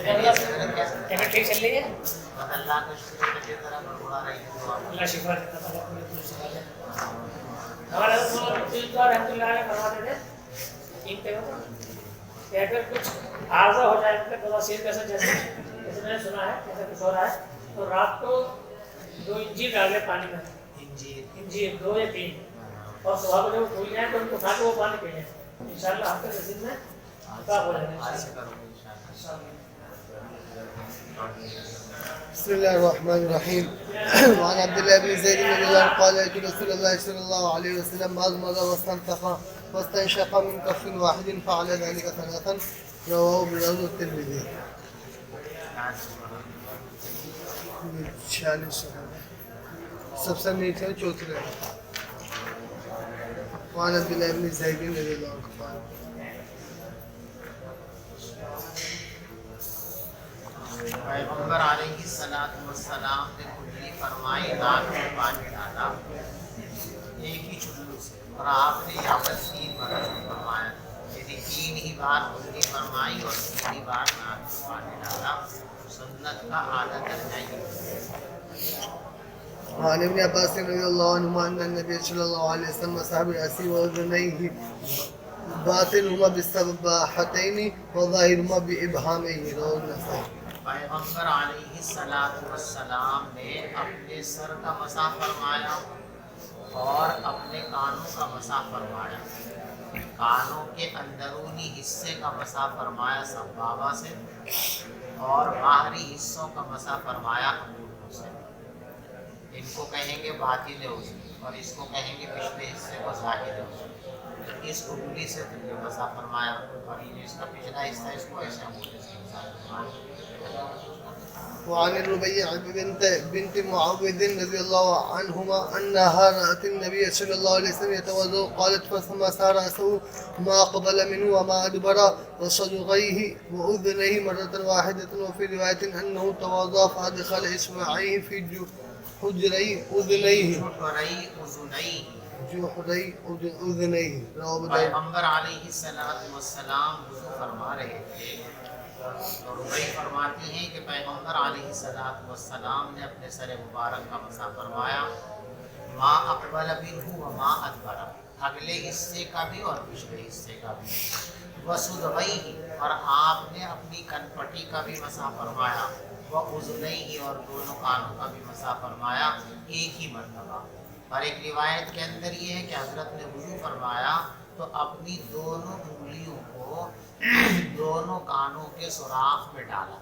طبیعت ٹھیک چل رہی ہے؟ اللہ کا شکر ہے کہ ذرا بڑھا رہی ہے. اللہ شفا دیتا ہے. ہمارے رحمۃ اللہ علیہ فرماتے تھے کہ اگر کچھ عارضہ ہو جائے تو بواسیر کا جیسے میں نے سنا ہے جیسے کچھ ہو رہا ہے تو رات کو 2 انجیر ڈال لیں پانی میں. انجیر 2 یا 3 اور صبح کو جب بھول جائیں تو ان کو اٹھا کے وہ پانی پی لیں. انشاءاللہ ہفتے کے دن میں عطا ہو جائے گا. بسم الله الرحمن الرحيم. وعن عبد الله بن زيد بن الله قال يقول رسول الله صلى الله عليه وسلم مضمض واستنفخ واستنشق من كف واحد فعل ذلك 3 رواه ابو داود والترمذي. 46 سب سے نیچے چوتھے. وعن عبد الله بن زيد بن الله قال پیغمبر علیہ الصلوۃ والسلام نے کلی فرمائی ناک میں پانی ڈالا ایک ہی چلو سے اور آپ نے یہاں پر 3 مرتبہ فرمایا یعنی 3 ہی بار کلی فرمائی اور 3 ہی بار ناک میں پانی ڈالا. سنت کا اعلیٰ درجہ یہ. وعن ابن عباس رضي الله عنهما أن النبي صلى الله عليه وسلم مسح برأسه وأذنيه باطنهما بالسباحتين وظاهرهما بإبهاميه رواه النسائي. پیغمبر علیہ الصلوۃ والسلام نے اپنے سر کا مسح فرمایا اور اپنے کانوں کا مسح فرمایا. کانوں کے اندرونی حصے کا مسح فرمایا سبابہ سے اور باہری حصوں کا مسح فرمایا انگوٹھوں سے. ان کو کہیں گے باطن عضو اور اس کو کہیں گے پچھلے حصے کو ظاہر عضو. اس انگلی سے مسح فرمایا اور یہ اس کا پچھلا حصہ اس کو ایسے انگوٹھے سے مسح فرمایا. وعن الربيع بنت معوذ رضي الله عنهما أنها رأت النبي صلى الله عليه وسلم يتوضأ قالت فمسح رأسه ما قبل منه وما أدبر وصدغيه وأذنيه مرة واحدة. وفي رواية أنه توضأ فأدخل إصبعيه في حجري أذنيه پیغمبر علیہ السلام وضو فرما رہے تھے تو ربیع فرماتی ہیں کہ پیغمبر علیہ السلام نے اپنے سر مبارک کا مسح فرمایا ما اقبل منہ و ما ادبر اگلے حصے کا بھی اور پچھلے حصے کا بھی. وصدغیہ اور آپ نے اپنی کن پٹی کا بھی مسح فرمایا. وأذنیہ اور دونوں کانوں کا بھی مسح فرمایا ایک ہی مرتبہ. اور ایک روایت کے اندر یہ ہے کہ حضرت نے وضو فرمایا تو اپنی دونوں انگلیوں کو دونوں کانوں کے سوراخ میں ڈالا.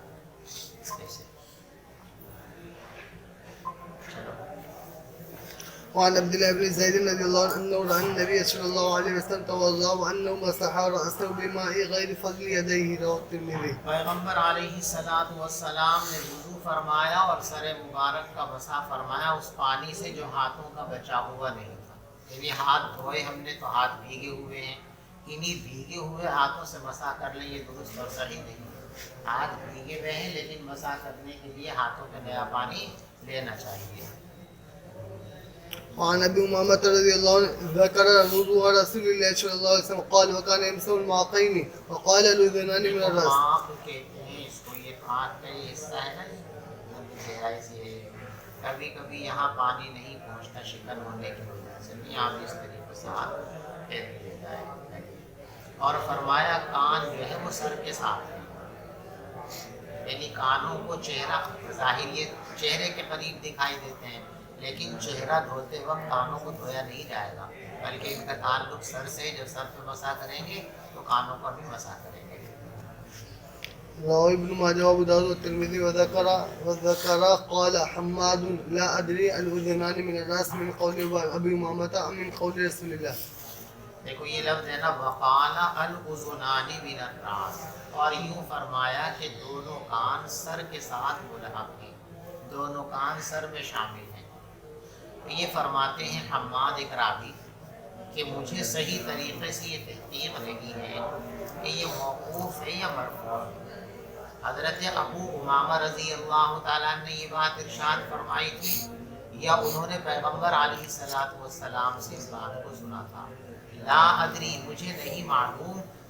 وعن عبد الله بن زيد رضي الله عنه أنه رأى النبي صلى الله عليه وسلم توضأ وأنه مسح رأسه بماء غير فضل يديه رواه الترمذي. پیغمبر علیہ السلام نے وضو فرمایا اور سر مبارک کا مسح فرمایا اس پانی سے جو ہاتھوں کا بچا ہوا نہیں تھا. یعنی ہاتھ دھوئے ہم نے تو ہاتھ بھیگے ہوئے ہیں, انہی بھیگے ہوئے ہاتھوں سے مسح کر لیں, یہ درست اور صحیح نہیں. ہاتھ بھیگے ہوئے ہیں لیکن مسح کرنے کے لیے ہاتھوں پہ نیا پانی لینا چاہیے. وعن ابي امامه رضي الله عنه ذكر وضوء رسول الله صلى الله عليه وسلم قال وكان يمسح المعقين وقال الاذنان من الراس. کہتے ہیں اس کو, یہ آنکھ کا یہ حصہ ہے نا, کبھی کبھی یہاں پانی نہیں پہنچتا شکن ہونے کی وجہ سے, نہیں آپ اس طریقے سے ہاتھ پھیر لیتا ہے. اور فرمایا کان جو ہے وہ سر کے ساتھ ہے, یعنی کانوں کو چہرہ ظاہر یہ چہرے کے قریب دکھائی دیتے ہیں لیکن چہرہ دھوتے وقت کانوں کو دھویا نہیں جائے گا بلکہ ان کا تعلق سر سے, جب سر پہ مسح کریں گے تو کانوں کا بھی مسح کریں گے. رواه ابن ماجه وابو داود والترمذي وذكر قال حماد لا ادري الاذنان من الراس من قول ابي امامه ام من قول رسول الله. دیکھو یہ لفظ ہے نا وقال الاذنان من الراس, اور یوں فرمایا کہ دونوں کان سر کے ساتھ ملحق ہیں, دونوں کان سر میں شامل ہیں. یہ فرماتے ہیں حماد ایک راوی کہ مجھے صحیح طریقے سے یہ تحقیق لگی ہے کہ یہ موقوف ہے یا مرفوع. حضرت ابو امامہ رضی اللہ تعالیٰ نے یہ بات ارشاد فرمائی تھی یا انہوں نے پیغمبر علیہ السلام سے اس بات کو سنا تھا. لا ادری مجھے نہیں معلوم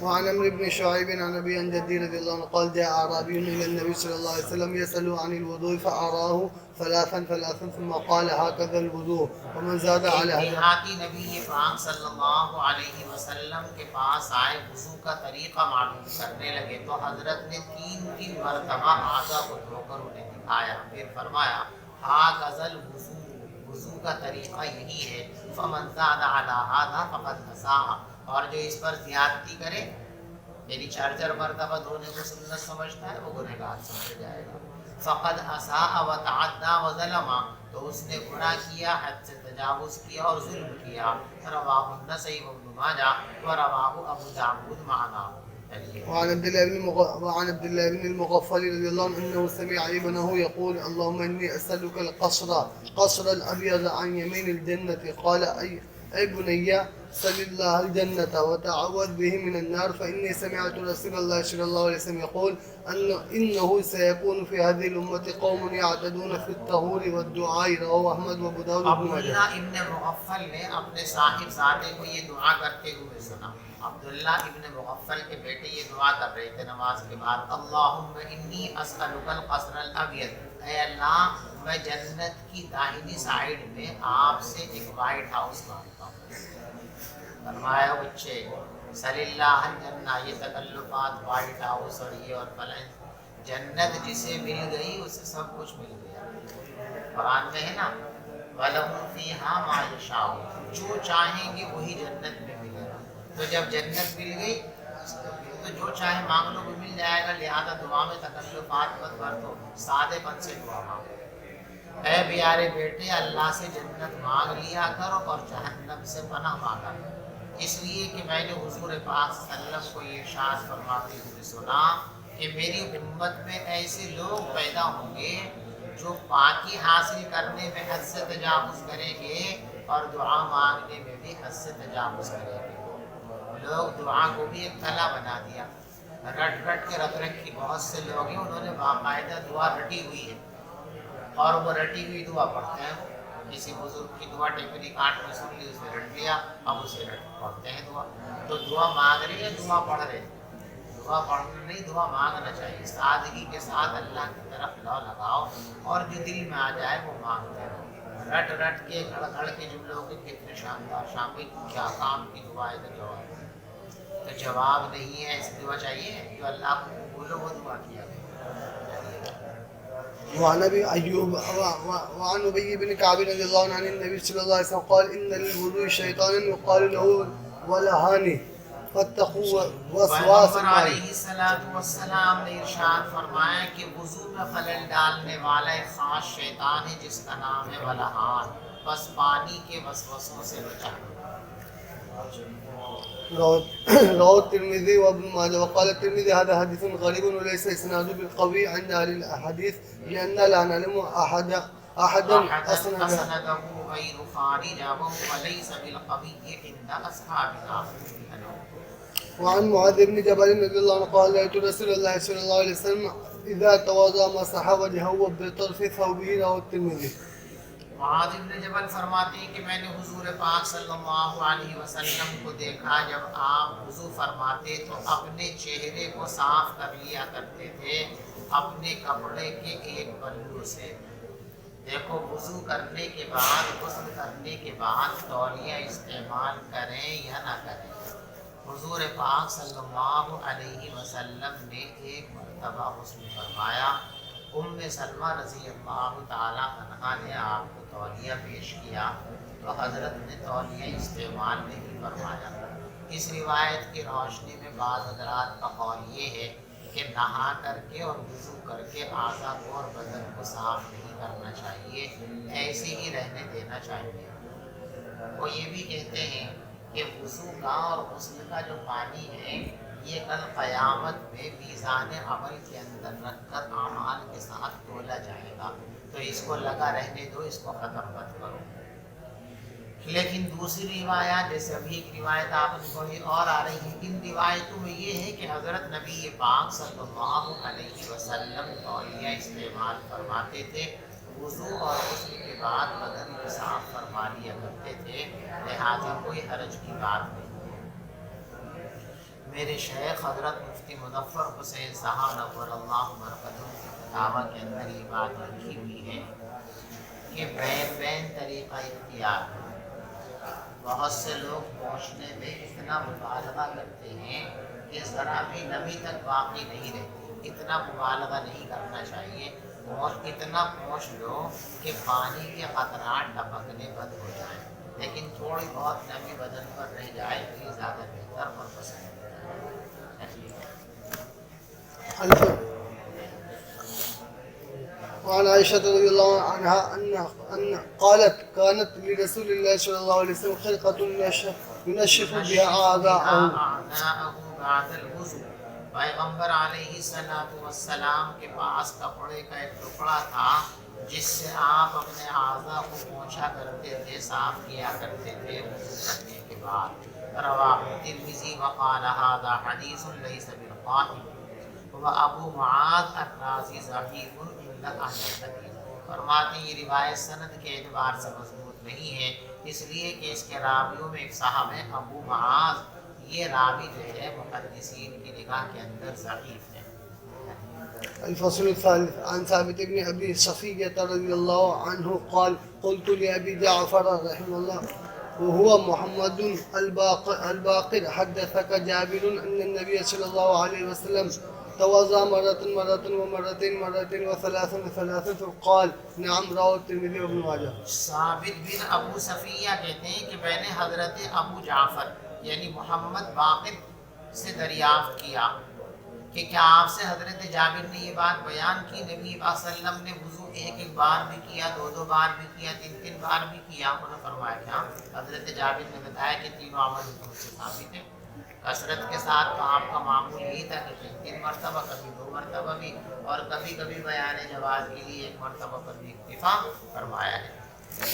وعن عمرو بن شعيب عن أبي عن جدي رضي الله عنه قال جاء أعرابي إلى النبي صلى الله عليه وسلم يسأل عن الوضوء فأراه ثلاثا ثم قال هكذا الوضوء ومن زاد على هذا. دیہاتی نبی پاک صلی اللہ علیہ وسلم کے پاس آئے، وضو کا طریقہ معلوم کرنے لگے تو حضرت نے تین مرتبہ اعضاء کو دھو کر انہیں دکھایا، پھر فرمایا هكذا الوضوء، وضو کا طریقہ یہی ہے، فمن زاد على هذا فقد أساء، اور جو اس پر زیادتی کرے یعنی 4 مرتبہ دھونے کو سنت سمجھتا ہے وہ گنہگار سمجھ جائے گا، فقد اساء وتعدى وظلم، تو اس نے گناہ کیا، حد سے تجاوز کیا اور ظلم کیا۔ رواہ النسائی وابن ماجہ ورواہ ابو داؤد معنا۔ وعن عبد الله بن المغفل رضي الله عنه أنه سمع ابنه يقول اللهم إني أسألك قصر الأبيض عن يمين الجنة، قال أي بني سل الله الجنة وتعوذ به من النار، فإني سمعت رسول الله صلى الله عليه وسلم يقول إنه سيكون في هذه الأمة قوم يعتدون في الطهور والدعاء، رواه أحمد وأبو داود وابن ماجه۔ عبداللہ ابن مغفل نے اپنے صاحب زادے کو یہ دعا کرتے ہوئے سنا۔ عبداللہ ابن مغفل کے بیٹے یہ دعا کر رہے تھے نماز کے بعد، اللہم انی اسألک القصر الابیض، اے اللہ میں جنت کی داہنی سائیڈ میں آپ سے ایک وائٹ ہاؤس مانگتا ہوں۔ فرمایا بچے صلی اللہ الجنہ، یہ تکلفات وائٹ ہاؤس اور یہ اور فلان، جنت جسے مل گئی اسے سب کچھ مل گیا۔ قرآن میں ہے نا وَلَهُمْ فِيهَا مَا يَشَاءُونَ، جو چاہیں گے وہی جنت میں ملے گا۔ تو جب جنت مل گئی تو جو چاہے مانگ لو وہ مل جائے گا، لہذا دعا میں تکلفات مت برتو، سادے پن سے دعا مانگو۔ اے پیارے بیٹے اللہ سے جنت مانگ لیا کرو اور جہنم سے پناہ مانگا کرو، اس لیے کہ میں نے حضور پاک صلی اللہ علیہ وسلم کو یہ ارشاد فرماتے ہوئے سنا کہ میری امت میں ایسے لوگ پیدا ہوں گے جو پاکی حاصل کرنے میں حد سے تجاوز کریں گے اور دعا مانگنے میں بھی حد سے تجاوز کریں گے۔ لوگ دعا کو بھی ایک کلا بنا دیا، رٹ کے رکھ رکھی، بہت سے لوگ ہیں انہوں نے باقاعدہ دعا رٹی ہوئی ہے اور وہ رٹی ہوئی دعا پڑھتے ہیں۔ کسی بزرگ کی دعا ٹیپری کاٹ میں سن لی، اس نے رٹ لیا، اب اسے پڑھتے ہیں دعا۔ تو دعا مانگ رہے ہیں، دعا پڑھ رہے ہیں، دعا پڑھنا نہیں دعا مانگنا چاہیے، سادگی کے ساتھ اللہ کی طرف لو لگاؤ اور جو دل میں آ جائے وہ مانگتے رہو۔ رٹ کے گھڑ کے جملوں کے کتنے شاندار شامل کیا کام کی دعا ہے تو جواب نہیں ہے، ایسی دعا چاہیے جو اللہ کو بولو وہ دعا کیا گیا۔ وعن ابي ايوب وعن ابي بن كعب رضي الله عنه عن النبي صلى الله عليه وسلم قال ان للوضوء شيطانا يقال له ولهاني فاتقوا وسواس پیغمبر علیہ الصلوۃ والسلام نے ارشاد فرمایا کہ وضو میں خلل ڈالنے والا ایک خاص شیطان ہے جس کا نام ہے ولہان، بس پانی کے وسوسوں سے بچا۔ رواه الترمذي وابن ماجه وقال الترمذي هذا حديث غريب وليس اسناده بالقوي عند اهل الحديث لان لا نعلم احدا اسنده غير خارجه وليس بالقوي عند اصحابنا۔ وعن معاذ بن جبل رضي الله عنه قال رأيت رسول الله صلى الله عليه وسلم اذا تواضع مسح وجهه بطرف ثوبه، رواه الترمذي۔ معاذ بن جبل فرماتے ہیں کہ میں نے حضور پاک صلی اللہ علیہ وسلم کو دیکھا جب آپ وضو فرماتے تو اپنے چہرے کو صاف کر لیا کرتے تھے اپنے کپڑے کے ایک پہلو سے۔ دیکھو وضو کرنے کے بعد غسل کرنے کے بعد تولیہ استعمال کریں یا نہ کریں، حضور پاک صلی اللہ علیہ وسلم نے ایک مرتبہ غسل فرمایا، ام سلمہ رضی اللہ تعالی عنہا نے آپ کو تولیہ پیش کیا تو حضرت نے تولیہ استعمال نہیں فرمایا۔ اس روایت کی روشنی میں بعض حضرات کا قول یہ ہے کہ نہا کر کے اور وضو کر کے اعضاء کو اور بدن کو صاف نہیں کرنا چاہیے، ایسے ہی رہنے دینا چاہیے۔ وہ یہ بھی کہتے ہیں کہ وضو کا اور غسل کا جو پانی ہے یہ کل قیامت میں میزان عمل کے اندر رکھ کر اعمال کے ساتھ تولا جائے گا، تو اس کو لگا رہنے دو، اس کو ختم مت کرو۔ لیکن دوسری روایات جیسے ابھی ایک روایت آپ نے پڑھی اور آ رہی ہے، ان روایتوں میں یہ ہے کہ حضرت نبی پاک صلی اللہ علیہ وسلم تولیہ استعمال فرماتے تھے وضو اور غسل کے بعد بدن کو صاف فرما لیا کرتے تھے، لہٰذا کوئی حرج کی بات نہیں۔ میرے شیخ حضرت مفتی مظفر حسین صاحب نور اللہ مرقدہم کی فتاویٰ کے اندر یہ بات لکھی ہوئی ہے کہ بین طریقہ اختیار ہے۔ بہت سے لوگ پہنچنے میں اتنا مبالغہ کرتے ہیں کہ ذرا بھی نمی تک باقی نہیں رہتی، اتنا مبالغہ نہیں کرنا چاہیے، اور اتنا پہنچ لو کہ پانی کے قطرات ٹپکنے بند ہو جائیں، لیکن تھوڑی بہت نمی بدن پر رہ جائے تو یہ زیادہ بہتر اور پسند ہے۔ وعن عائشة رضي الله عنها أن قالت كانت لرسول الله صلى الله عليه وسلم خلقة ينشف بها أعضاءه بعد الوضو۔ پیغمبر علیہ السلام کے پاس کپڑے کا ایک ٹکڑا تھا جس سے آپ اپنے اعضاء کو پوچھا کرتے تھے، صاف کیا کرتے تھے وضو کرنے کے بعد۔ رواہ ترمذی وقال هذا حدیث لیس بالقائم وابو معاذ الرازی ضعیف عند اہل الحدیث۔ فرماتے ہیں یہ روایت سند کے اعتبار سے مضبوط نہیں ہے، اس لیے کہ اس کے راویوں میں ایک صاحب ہے ابو معاذ، یہ راوی جو ہے محدثین کی نگاہ کے اندر ضعیف ہے۔ الفصل الثالث عن ثابت بن أبي صفية رضي الله عنه قال قلت لأبي جعفر رحمه الله وهو محمد الباقر حدثك جابر أن النبي صلى الله عليه وسلم توضأ مرة وثلاثا فقال نعم رواه الترمذي وابن ماجه۔ ثابت بن ابو صفیہ کہتے ہیں کہ میں نے حضرت ابو جعفر یعنی محمد باقر سے دریافت کیا کہ کیا آپ سے حضرت جابر نے یہ بات بیان کی نبی صلی اللہ علیہ وسلم نے وضو ایک بار بھی کیا، دو بار بھی کیا، تین بار بھی کیا؟ انہوں نے فرمایا کہ ہاں۔ حضرت جابر نے بتایا کہ تینوں عمل ان سے ثابت ہے۔ کثرت کے ساتھ تو آپ کا معمول یہی تھا کہ تین مرتبہ، کبھی 2 مرتبہ بھی، اور کبھی کبھی بیان جواز کے لیے 1 مرتبہ پر بھی اکتفا فرمایا ہے۔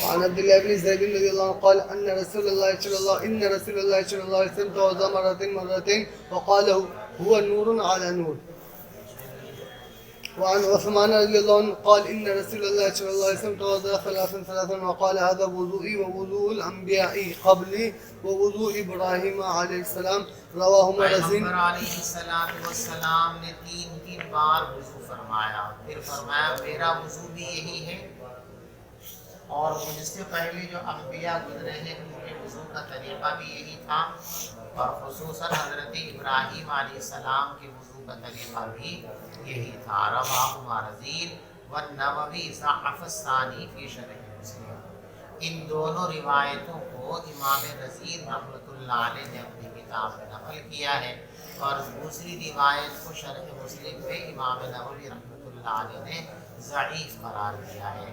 وعن عبد الله بن زيد رضي الله عنه قال ان رسول الله صلى الله عليه وسلم توضأ مرتين وقال هو نور على نور۔ وعن عثمان رضي الله عنه قال ان رسول الله صلى الله عليه وسلم توضأ ثلاثا وقال هذا وضوئي ووضوء الانبياء قبلي ووضوء ابراهيم عليه السلام رواه مرزين۔ پیغمبر علیہ السلام نے 3 بار وضو فرمایا، پھر فرمایا میرا وضو بھی یہی ہے اور مجھ سے پہلے جو انبیاء گزرے ہیں ان کے وضو کا طریقہ بھی یہی تھا، اور خصوصاً حضرت ابراہیم علیہ السلام کے وضو کا طریقہ بھی یہی تھا۔ رواہ مارزین والنووی ضعف الثانی فی شرح مسلم۔ ان دونوں روایتوں کو امام رزین رحمۃ اللہ علیہ نے اپنی کتاب میں نقل کیا ہے، اور دوسری روایت کو شرح مسلم میں امام نووی رحمۃ اللہ علیہ نے ضعیف قرار دیا ہے۔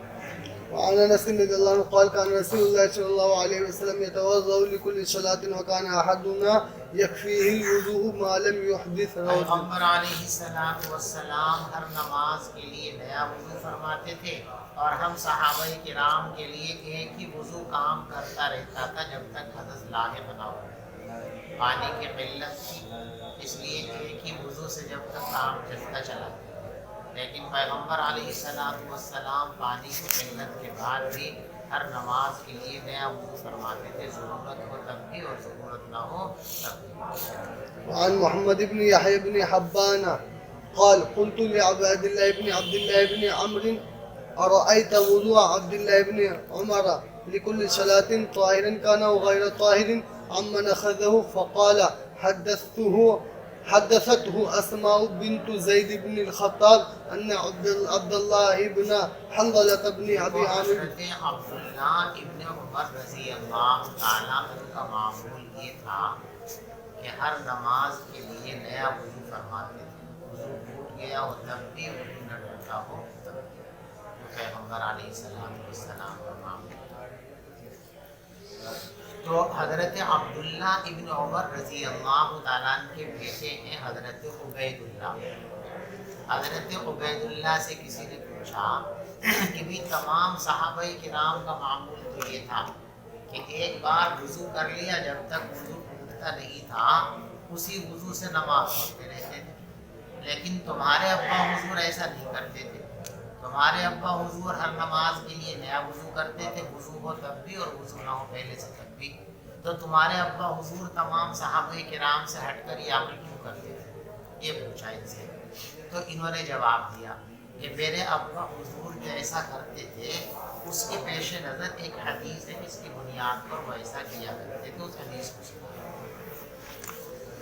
وعن انس رضي الله عنه قال كان رسول الله صلى الله عليه وسلم يتوضأ لكل صلاة وكان احدنا يكفيه الوضوء ما لم يحدث۔ پیغمبر علیہ السلام ہر نماز کے لیے نیا وضو فرماتے تھے، اور ہم صحابہ کرام کے لیے ایک ہی وضو کام کرتا رہتا تھا جب تک حدث لاحق نہ ہو۔ پانی کی قلت تھی، اس لیے ایک ہی وضو سے جب تک کام چلتا چلا، لیکن پیغمبر علیہ السلام پانی کی قلت کے بعد بھی ہر نماز کے لیے نیا وضو فرماتے تھے، ضرورت ہو تب بھی اور ضرورت نہ ہو تب بھی۔ وعن محمد بن يحيى بن حبان قال قلت لعباد الله بن عمرو أرأيت وضوء عبد الله بن عمر لكل صلاة طاهرا كان وغير طاهر عمن أخذه؟ فقال حدثته أسماء بنت زيد بن الخطاب أن عبد الله بن حنظلة بن أبي عامر حضرت عبداللہ ابن عمر رضی اللہ تعالیٰ عنہ کا معمول یہ تھا کہ ہر نماز کے لیے نیا وضو فرماتے تھے، وضو ٹوٹ گیا ہو تب بھی، وضو نہ ٹوٹا ہو تب بھی، جو پیغمبر علیہ السلام کا معمول تھا۔ تو حضرت عبداللہ ابن عمر رضی اللہ تعالیٰ عنہ کے بیٹے ہیں حضرت عبید اللہ۔ حضرت عبید اللہ سے کسی نے پوچھا کہ بھی تمام صحابہ کرام کا معمول تو یہ تھا کہ ایک بار وضو کر لیا، جب تک وضو ٹوٹتا نہیں تھا اسی وضو سے نماز پڑھتے رہتے تھے، لیکن تمہارے ابا حضور ایسا نہیں کرتے تھے، تمہارے ابا حضور ہر نماز کے لیے نیا وضو کرتے تھے، وضو ہو تب بھی اور وضو نہ ہو پہلے سے تب بھی، تو تمہارے ابا حضور تمام صحابہ کرام سے ہٹ کر یہ عمل کیوں کرتے تھے؟ یہ پوچھا ان سے، تو انہوں نے جواب دیا کہ میرے ابا حضور جیسا کرتے تھے اس کے پیش نظر ایک حدیث ہے جس کی بنیاد پر وہ ایسا کیا کرتے تھے، اس حدیث کو سنا۔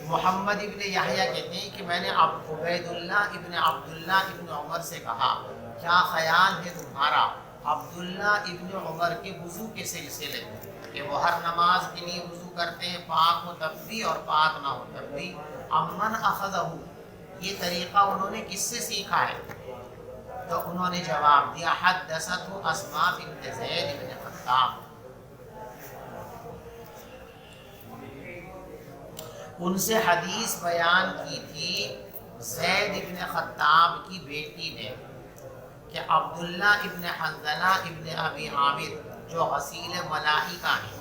محمد ابن یحییٰ کہتے ہیں کہ میں نے عبید اللہ ابن عبداللہ ابن عمر سے کہا کیا خیال ہے تمہارا عبداللہ ابن عمر کے وضو کے سلسلے میں کہ وہ ہر نماز کے لیے وضو کرتے ہیں، پاک ہو تب بھی اور پاک نہ ہو تب بھی، امن اخذہ، یہ طریقہ انہوں نے کس سے سیکھا ہے؟ تو انہوں نے جواب دیا حدثته اسماء بنت زید بن خطاب، ان سے حدیث بیان کی تھی زید ابن خطاب کی بیٹی نے کہ عبداللہ ابن حنظلہ ابن ابی عامر جو غسیل ملائکہ ہیں،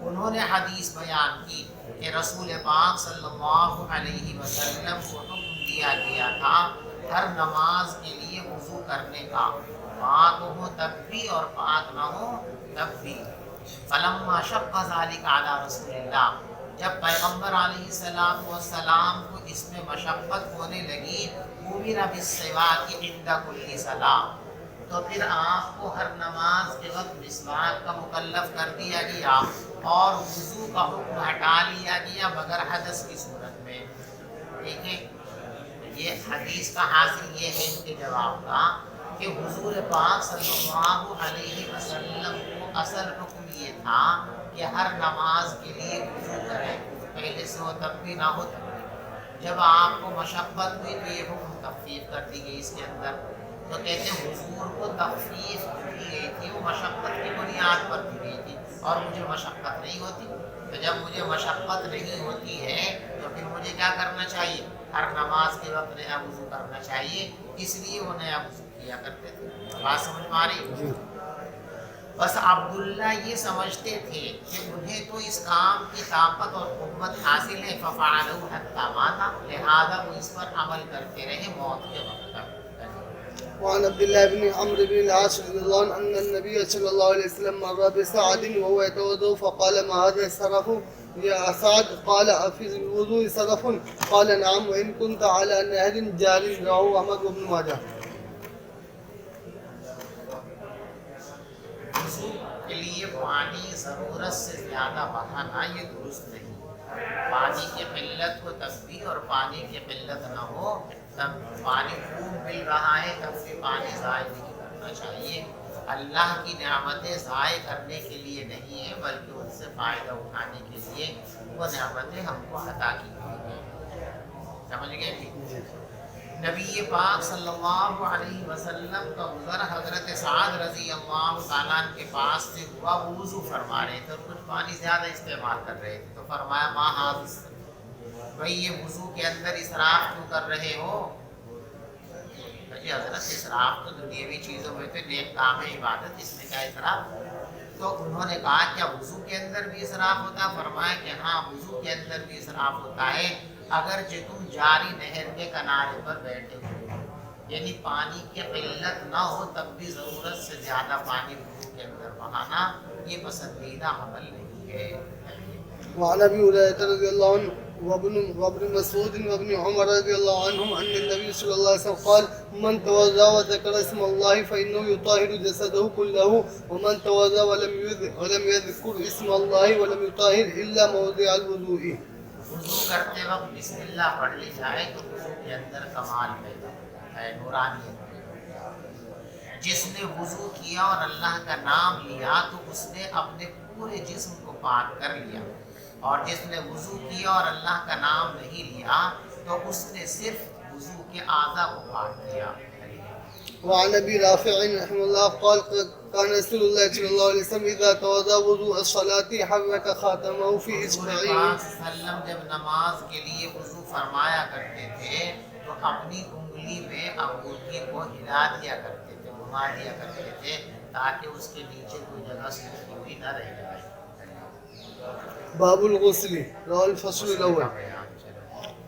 انہوں نے حدیث بیان کی کہ رسول پاک صلی اللہ علیہ وسلم کو حکم دیا گیا تھا ہر نماز کے لیے وضو کرنے کا، پاک ہو تب بھی اور پاک نہ ہو تب بھی۔ فلما شق ذلك علی رسول اللہ، جب پیغمبر علیہ السلام کو اس میں مشقت ہونے لگی، امر بالسواک عند کل صلاۃ، تو پھر آپ کو ہر نماز کے وقت مسواک کا مکلف کر دیا گیا اور وضو کا حکم ہٹا لیا گیا مگر حدث کی صورت میں۔ ٹھیک ہے، یہ حدیث کا حاصل یہ ہے ان کے جواب کا کہ حضور پاک صلی اللہ علیہ وسلم کو اصل حکم یہ تھا کہ ہر نماز کے لیے وضو کریں، پہلے سے ہو تب بھی نہ ہو تب بھی۔ جب آپ کو مشقت ہوئی تو یہ حکم تخفیف کر دی گئی اس کے اندر، تو کہتے ہیں حضور کو تخفیف دی گئی تھی، وہ مشقت کی بنیاد پر دی گئی تھی، اور مجھے مشقت نہیں ہوتی، تو جب مجھے مشقت نہیں ہوتی ہے تو پھر مجھے کیا کرنا چاہیے؟ ہر نماز کے وقت نیا وضو کرنا چاہیے، اس لیے وہ نیا وضو کیا کرتے تھے۔ بات سمجھ میں آ رہی؟ بس عبداللہ یہ سمجھتے تھے کہ انہیں تو اس کام کی طاقت اور قوت حاصل ہے، ففعلوا حتی مات، لہذا وہ اس پر عمل کرتے رہے موت کے وقت تک۔ وعن عبد الله بن عمرو بن العاص رضي الله عنه أن النبي صلى الله عليه وسلم مر بسعد وهو يتوضأ فقال ما هذا السرف يا سعد؟ قال أفي الوضوء سرف؟ قال نعم وإن كنت على نهر جار، رواه أحمد وابن ماجه۔ وضو کے لیے پانی ضرورت سے زیادہ بہانا یہ درست نہیں، پانی کی قلت ہو تب بھی اور پانی کی قلت نہ ہو تب پانی خوب مل رہا ہے تب بھی پانی ضائع نہیں کرنا چاہیے۔ اللہ کی نعمتیں ضائع کرنے کے لیے نہیں ہیں بلکہ ان سے فائدہ اٹھانے کے لیے وہ نعمتیں ہم کو عطا کی گئی ہیں۔ سمجھ گئے؟ نبی پاک صلی اللہ علیہ وسلم کا گزر حضرت سعد رضی اللہ تعالیٰ عنہ کے پاس سے ہوا، وہ وضو فرما رہے تھے اور کچھ پانی زیادہ استعمال کر رہے تھے، تو فرمایا ما ھذا، بھئی یہ وضو کے اندر اسراف کیوں کر رہے ہو؟ جی حضرت اسراف تو دنیاوی چیزوں میں تو نیک کام ہے، عبادت، اس میں کیا اسراف؟ تو انہوں نے کہا کیا وضو کے اندر بھی اسراف ہوتا ہے؟ فرمایا کہ ہاں وضو کے اندر بھی اسراف ہوتا ہے، اگرچہ تم جاری نہر کے کنارے پر بیٹھے ہو، یعنی پانی کی قلت نہ ہو تب بھی ضرورت سے زیادہ پانی وضو کے اندر بہانا یہ پسندیدہ عمل نہیں ہے۔ وعن ابي هريره رضي الله عنه وابن مسعود وابن عمر رضي الله عنهم ان النبي صلى الله عليه وسلم قال من توضا وذكر اسم الله فانه يطهر جسده كله ومن توضا ولم يذكر اسم الله ولم يطهر الا موضع الوضوء۔ وضو کرتے وقت بسم اللہ پڑھ لی جائے تو وضو کے اندر کمال پیدا ہوتا ہے، نورانیت۔ جس نے وضو کیا اور اللہ کا نام لیا تو اس نے اپنے پورے جسم کو پاک کر لیا، اور جس نے وضو کیا اور اللہ کا نام نہیں لیا تو اس نے صرف وضو کے اعضاء کو پاک کیا۔ وعن ابي رافع رحمه الله قال كان رسول الله صلى الله عليه وسلم اذا توضا وضوء الصلاه حرك خاتمه في اصبعيه۔ وسلم جب نماز کے لیے وضو فرمایا کرتے تھے تو اپنی انگلی میں انگوٹھی کو ہلا دیا کرتے تھے، گھما دیا کرتے تھے تاکہ اس کے نیچے کوئی جگہ سوکھی ہوئی نہ رہ جائے۔ باب الغسل رواه الفصل الاول۔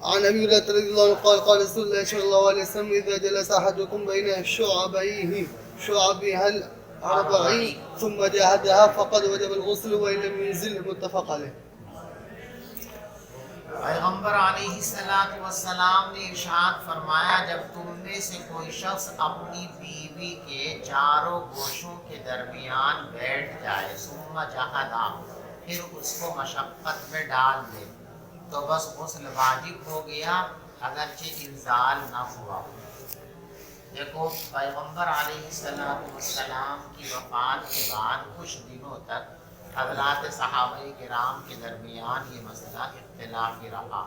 عن ابي هريره رضي الله عنه قال قال رسول الله صلى الله عليه وسلم اذا جلس احدكم بين شعبها الاربع ثم جاهدها فقد وجب الغسل وان لم ينزل. متفق عليه. پیغمبر علیہ الصلوۃ والسلام نے ارشاد فرمایا جب تم میں سے کوئی شخص اپنی بیوی کے چاروں گوشوں کے درمیان بیٹھ جائے ثم جہدا پھر اس کو مشقت میں ڈال دے تو بس غسل واجب ہو گیا اگرچہ انزال نہ ہوا. دیکھو پیغمبر علیہ السلام کی وفات کے بعد کچھ دنوں تک حضرات صحابہ کرام کے درمیان یہ مسئلہ اختلافی رہا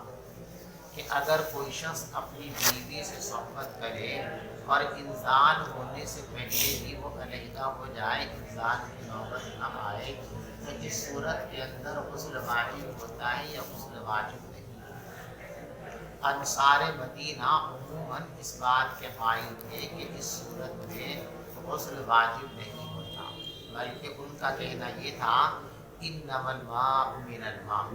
کہ اگر کوئی شخص اپنی بیوی سے صحبت کرے اور انزال ہونے سے پہلے ہی وہ علیحدہ ہو جائے، انزال کی نوبت نہ آئے، تو اس صورت کے اندر غسل واجب ہوتا ہے یا غسل واجب نہیں. انصار مدینہ عموماً اس بات کے قائل تھے کہ اس صورت میں غسل واجب نہیں ہوتا، بلکہ ان کا کہنا یہ تھا انما الماء من الماء،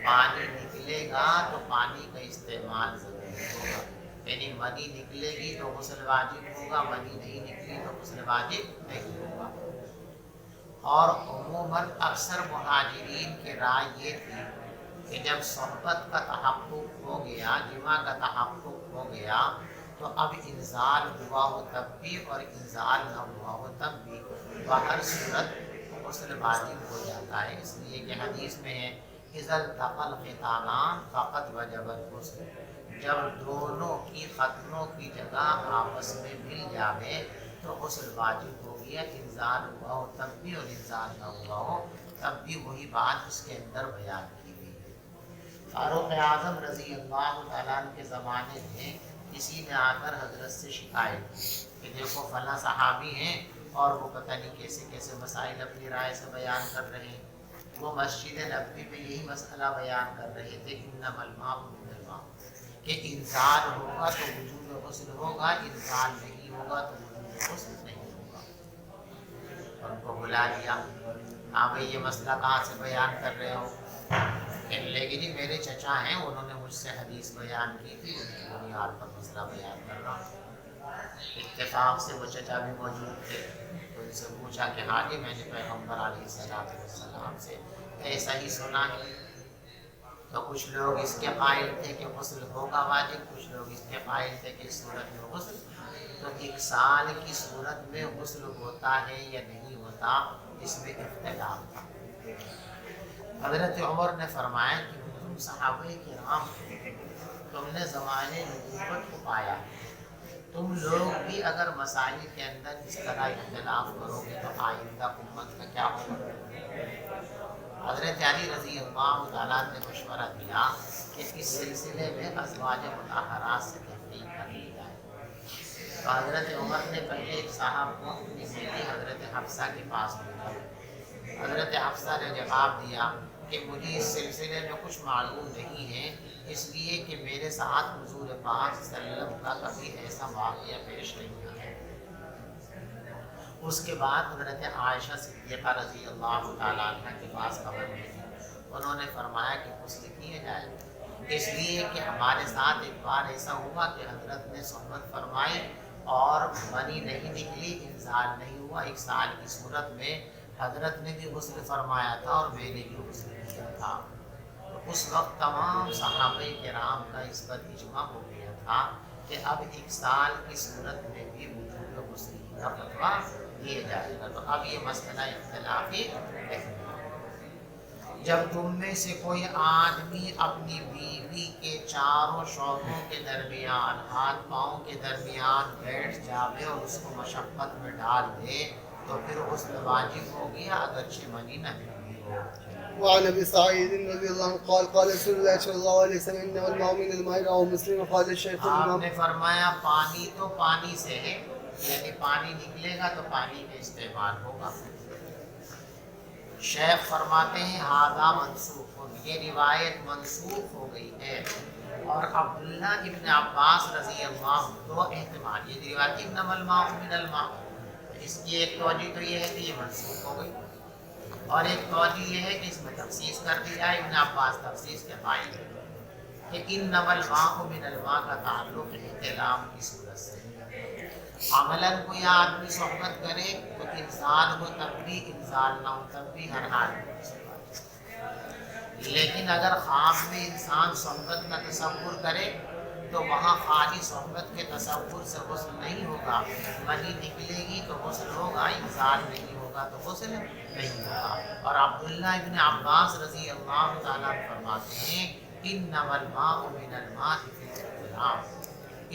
پانی نکلے گا تو پانی کا استعمال ضروری ہوگا، یعنی منی نکلے گی تو غسل واجب ہوگا، منی نہیں نکلی تو غسل واجب نہیں ہوگا. اور عموماً اکثر مہاجرین کی رائے یہ تھی کہ جب صحبت کا تحقق ہو گیا، جماع کا تحقق ہو گیا، تو اب انزال ہوا ہو تب بھی اور انزال نہ ہوا ہو تب بھی بہر صورت غسل واجب ہو جاتا ہے. اس لیے کہ حدیث میں ہے اذا التقى الختانان فقد وجب الغسل، جب دونوں کی ختنوں کی جگہ آپس میں مل جاوے تو غسل واجب ہو گیا، انزال ہوا ہو تب بھی اور انزال نہ ہوا ہو تب بھی وہی بات اس کے اندر بیان کی گئی ہے. فاروق اعظم رضی اللہ تعالیٰ عنہ کے زمانے میں کسی نے آ کر حضرت سے شکایت کی کہ دیکھو فلاں صحابی ہیں اور وہ پتہ نہیں کیسے کیسے مسائل اپنی رائے سے بیان کر رہے ہیں. وہ مسجد نبوی میں یہی مسئلہ بیان کر رہے تھے انما الماء من الماء، کہ انزال ہوگا تو وجوب غسل ہوگا، انزال نہیں ہوگا تو وجوب غسل نہیں ہوگا. اور ان کو بلا لیا، ہاں بھائی یہ مسئلہ کہاں سے بیان کر رہے ہو؟ کہنے لگے جی میرے چچا ہیں، انہوں نے مجھ سے حدیث بیان کی تھی، ان کی بنیاد پر مسئلہ بیان کر رہا ہوں. اتفاق سے وہ چچا بھی موجود تھے، تو ان سے پوچھا کہ ہاں جی میں نے پیغمبر علیہ السلام سے ایسا ہی سنا ہے. تو کچھ لوگ اس کے قائل تھے کہ غسل ہوگا واجب، کچھ لوگ اس کے قائل تھے کہ اس صورت میں غسل، تو ایک سال کی صورت میں غسل ہوتا ہے یا نہیں ہوتا اس میں اختلاف تھا. حضرت عمر نے فرمایا کہ تم صحابہ کرام تم نے زمانے نبوت کو پایا، تم لوگ بھی اگر مسائل کے اندر اس طرح اختلاف کرو گے تو آئندہ امت کا کیا ہوگا؟ حضرت علی رضی اللہ تعالیٰ نے مشورہ دیا کہ اس سلسلے میں ازواج مطہرات سے تحقیق کر لی جائے. تو حضرت عمر نے پہلے ایک صاحب کو اپنی بیٹی حضرت حفصہ کے پاس بھیجا. حضرت حفصہ نے جواب دیا کہ مجھے اس سلسلے میں کچھ معلوم نہیں ہے، اس لیے کہ میرے ساتھ حضور پاک صلی اللہ علیہ وسلم کا کبھی ایسا واقعہ پیش نہیں آیا. اس کے بعد حضرت عائشہ صدیقہ رضی اللہ تعالیٰ عنہ کے پاس خبر بھیجی، انہوں نے فرمایا کہ غسل کیے جائے، اس لیے کہ ہمارے ساتھ ایک بار ایسا ہوا کہ حضرت نے صحبت فرمائی اور منی نہیں نکلی، انزال نہیں ہوا. ایک سال کی صورت میں حضرت نے بھی غسل فرمایا تھا اور میں نے بھی غسل کیا تھا. اس وقت تمام صحابہ کرام کا اس پر اجماع ہو گیا تھا کہ اب ایک سال کی صورت میں بھی وجوب غسل کا فتویٰ دیا جائے گا. تو اب یہ مسئلہ اختلافی ہے. جب تم میں سے کوئی آدمی اپنی بیوی کے چاروں شعبوں کے درمیان، ہاتھ پاؤں کے درمیان بیٹھ جاوے اور اس کو مشقت میں ڈال دے تو پھر غسل واجب ہو گیا اگرچہ منی نہ نکلی ہو. وعن ابي سعيد رضي الله عنه قال قال رسول الله صلى الله عليه وسلم انما الماء من الماء رواه مسلم. قال الشيخ آپ نے فرمایا پانی تو پانی سے ہے، یعنی پانی نکلے گا تو پانی کا استعمال ہوگا. شیخ فرماتے ہیں ھذا منسوخ، یہ روایت منسوخ ہو گئی ہے. اور عبداللہ ابن عباس رضی اللہ دو احتمال، یہ روایت انما الماء من الماء، اس کی ایک توجہ تو یہ ہے کہ یہ منسوخ ہو گئی، اور ایک توجہ یہ ہے کہ اس میں تخصیص کر دی جائے. ابن عباس تخصیص کے قائل ہے. کہ انما الماء من الماء کا تعلق احتلام کی صورت سے عملاً کوئی آدمی صحبت کرے تو انسان ہو تب بھی، انسان نہ ہو تب بھی، ہر حال میں. لیکن اگر خواب میں انسان صحبت کا تصور کرے تو وہاں خالی صحبت کے تصور سے غسل نہیں ہوگا، منی نکلے گی تو غسل ہوگا، انسان نہیں ہوگا تو غسل نہیں ہوگا. اور عبداللہ ابن عباس رضی اللہ تعالیٰ فرماتے ہیں انما الماء من الماء فی الاحتلام،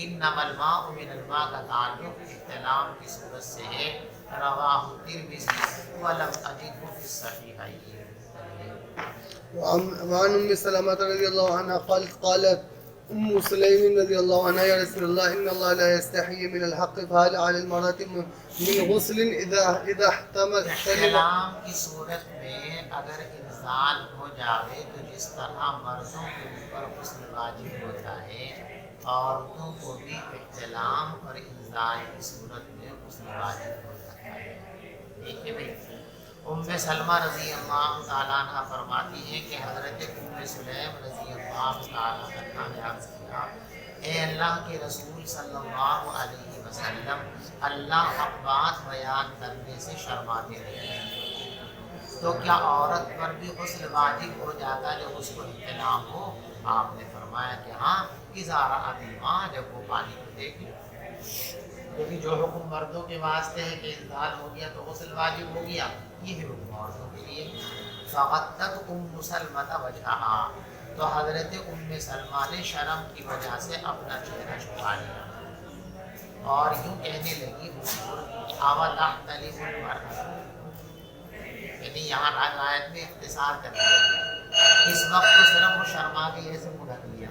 انما الماء من الماء کا تعلق احتلام کی صورت سے ہے. رواہ ترمذی ولم اجدہ فی الصحیحین. وعن ام سلمة رضي الله عنها قالت ام سليم رضي الله عنها يا رسول الله ان الله لا يستحيي من الحق فهل على المرأة من غسل اذا احتمل. احتلام کی صورت میں اگر انزال ہو جاوے تو جس طرح مردوں کے اوپر غسل واجب ہوتا ہے عورتوں کو بھی احتلام اور انزال کی صورت میں غسل واجب ہو جاتا ہے. ٹھیک ہے بھائی. ام سلمہ رضی اللہ تعالیٰ عنہ فرماتی ہیں کہ حضرت ام سلیم رضی اللہ تعالیٰ عنہ نے عرض کیا اے اللہ کے رسول صلی اللہ علیہ وسلم، اللہ حق بات بیان کرنے سے شرماتے ہیں تو کیا عورت پر بھی غسل واجب ہو جاتا ہے جب اس کو احتلام ہو؟ آپ نے فرمایا کہ ہاں، اذا رأت الماء، جب وہ پانی کو دیکھے. کیونکہ جو حکم مردوں کے واسطے ہے کہ انزال ہو گیا تو غسل واجب ہو گیا، یہ ہے حکم عورتوں کے لیے. فغطت ام سلمہ وجہہا، تو حضرت ام سلمہ نے شرم کی وجہ سے اپنا چہرہ چھپا لیا اور یوں کہنے لگی حضور اوتحتلم المرأة، یعنی یہاں روایت میں اختصار کر دیا. اس وقت تو صرف وہ شرما کے ایسے منہ ڈھک لیا.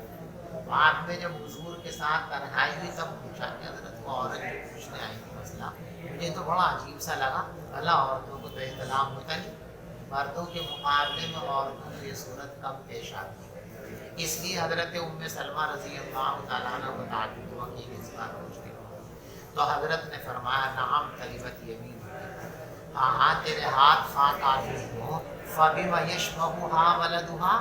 بعد میں جب حضور کے ساتھ تنہائی ہوئی تب پوچھا کہ حضرت وہ عورت جو پوچھنے آئی تھی مسئلہ، مجھے تو بڑا عجیب سا لگا، اللہ عورتوں کو تو احتلام ہوتا نہیں، مردوں کے مقابلے میں عورتوں کو یہ صورت کم پیش آتی ہے. اس لیے حضرت ام سلمہ رضی اللہ تعالیٰ عنہ کو تعجب ہوا کہ اس بات پوچھتے تو حضرت نے فرمایا نعم تربت یمین، ہاں تیرے ہاتھ خاک آلود ہوں. فبما یشبہھا ولدھا،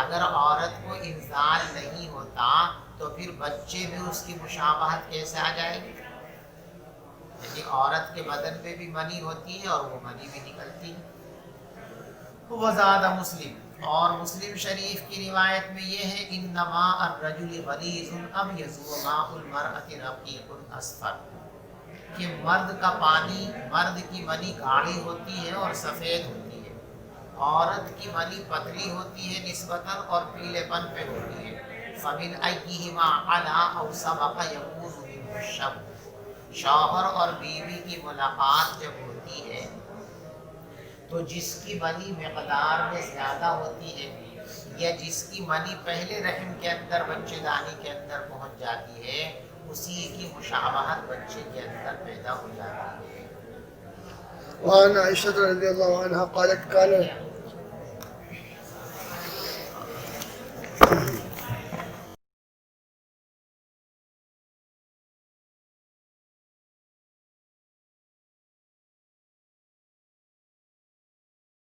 اگر عورت کو انزال نہیں ہوتا تو پھر بچے بھی اس کی مشابہت کیسے آ جائے گی؟ یعنی عورت کے بدن پہ بھی منی ہوتی ہے اور وہ منی بھی نکلتی ہے. وزاد مسلم، اور مسلم شریف کی روایت میں یہ ہے انما الرجل غلیظ ابیض وماء المرأة رقیق اصفر، کہ مرد کا پانی، مرد کی منی گاڑھی ہوتی ہے اور سفید ہوتی ہے، عورت کی منی پتلی ہوتی ہے نسبتاً اور پیلے پن پہ ہوتی ہے. فمن ایہما علا او سبق یکون منہ الشب، شوہر اور بیوی کی ملاقات جب ہوتی ہے تو جس کی منی مقدار میں زیادہ ہوتی ہے یا جس کی منی پہلے رحم کے اندر بچے دانی کے اندر پہنچ جاتی ہے اسی کی مشابہت بچے کے اندر پیدا ہو جاتی ہے. وعن عائشة رضي الله عنها قالت كان